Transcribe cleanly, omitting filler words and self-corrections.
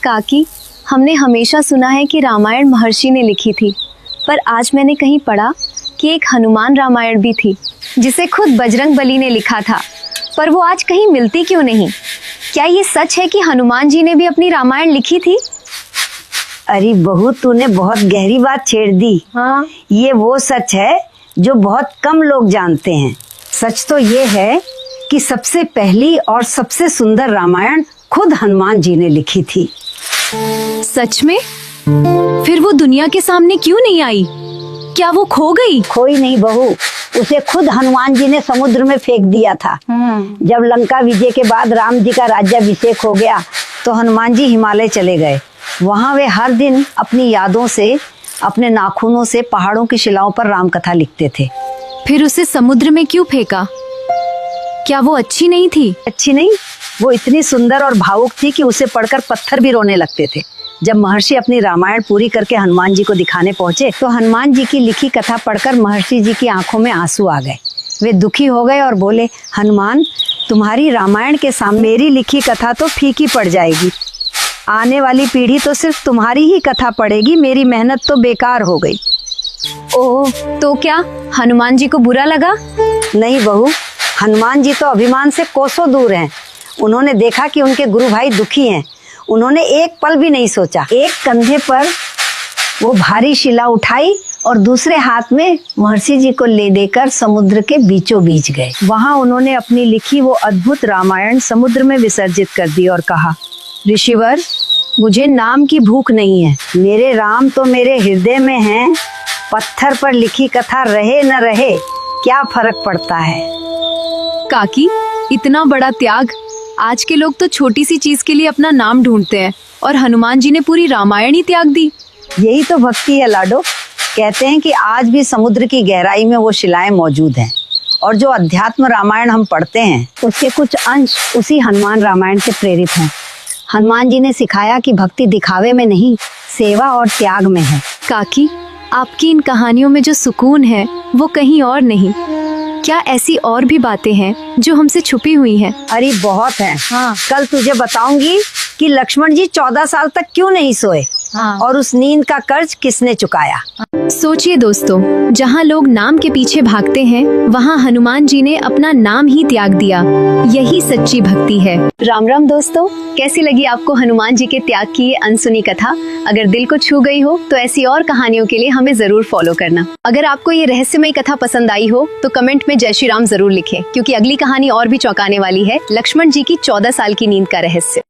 काकी, हमने हमेशा सुना है कि रामायण महर्षि ने लिखी थी, पर आज मैंने कहीं पढ़ा कि एक हनुमान रामायण भी थी जिसे खुद बजरंग बली ने लिखा था, पर वो आज कहीं मिलती क्यों नहीं? क्या ये सच है कि हनुमान जी ने भी अपनी रामायण लिखी थी? अरे बहू, तूने बहुत गहरी बात छेड़ दी। हाँ। ये वो सच है जो बहुत कम लोग जानते हैं। सच तो ये है कि सबसे पहली और सबसे सुंदर रामायण खुद हनुमान जी ने लिखी थी। सच में? फिर वो दुनिया के सामने क्यों नहीं आई? क्या वो खो गई? खोई नहीं बहू, उसे खुद हनुमान जी ने समुद्र में फेंक दिया था। जब लंका विजय के बाद राम जी का राज्याभिषेक हो गया तो हनुमान जी हिमालय चले गए। वहाँ वे हर दिन अपनी यादों से, अपने नाखूनों से पहाड़ों की शिलाओं पर राम कथा लिखते थे। फिर उसे समुद्र में क्यों फेंका? क्या वो अच्छी नहीं थी? अच्छी नहीं, वो इतनी सुंदर और भावुक थी कि उसे पढ़कर पत्थर भी रोने लगते थे। जब महर्षि अपनी रामायण पूरी करके हनुमान जी को दिखाने पहुंचे तो हनुमान जी की लिखी कथा पढ़कर महर्षि जी की आंखों में आंसू आ गए। वे दुखी हो गए और बोले, हनुमान, तुम्हारी रामायण के सामने मेरी लिखी कथा तो फीकी पड़ जाएगी। आने वाली पीढ़ी तो सिर्फ तुम्हारी ही कथा पढ़ेगी, मेरी मेहनत तो बेकार हो गई। ओह, तो क्या हनुमान जी को बुरा लगा? नहीं बहू, हनुमान जी तो अभिमान से कोसों दूर हैं। उन्होंने देखा कि उनके गुरु भाई दुखी हैं। उन्होंने एक पल भी नहीं सोचा। एक कंधे पर वो भारी शिला उठाई और दूसरे हाथ में महर्षि जी को ले देकर समुद्र के बीचों बीच गए। वहां उन्होंने अपनी लिखी वो अद्भुत रामायण समुद्र में विसर्जित कर दी और कहा, ऋषिवर, मुझे नाम की भूख नहीं है। मेरे राम तो मेरे हृदय में हैं। पत्थर पर लिखी कथा रहे न रहे, क्या फर्क पड़ता है। काकी, इतना बड़ा त्याग! आज के लोग तो छोटी सी चीज के लिए अपना नाम ढूंढते हैं, और हनुमान जी ने पूरी रामायण ही त्याग दी। यही तो भक्ति है लाडो। कहते हैं कि आज भी समुद्र की गहराई में वो शिलाएं मौजूद हैं, और जो अध्यात्म रामायण हम पढ़ते हैं उसके कुछ अंश उसी हनुमान रामायण से प्रेरित हैं। हनुमान जी ने सिखाया कि भक्ति दिखावे में नहीं, सेवा और त्याग में है। काकी, आपकी इन कहानियों में जो सुकून है वो कहीं और नहीं। क्या ऐसी और भी बातें हैं जो हमसे छुपी हुई हैं? अरे बहुत हैं। हाँ। कल तुझे बताऊंगी कि लक्ष्मण जी 14 साल तक क्यों नहीं सोए। हाँ। और उस नींद का कर्ज किसने चुकाया। सोचिए दोस्तों, जहाँ लोग नाम के पीछे भागते हैं वहाँ हनुमान जी ने अपना नाम ही त्याग दिया। यही सच्ची भक्ति है। राम राम दोस्तों, कैसी लगी आपको हनुमान जी के त्याग की ये अनसुनी कथा? अगर दिल को छू गई हो तो ऐसी और कहानियों के लिए हमें जरूर फॉलो करना। अगर आपको ये रहस्यमय कथा पसंद आई हो तो कमेंट में जय श्री राम जरूर लिखें, क्योंकि अगली कहानी और भी चौंकाने वाली है, लक्ष्मण जी की 14 साल की नींद का रहस्य।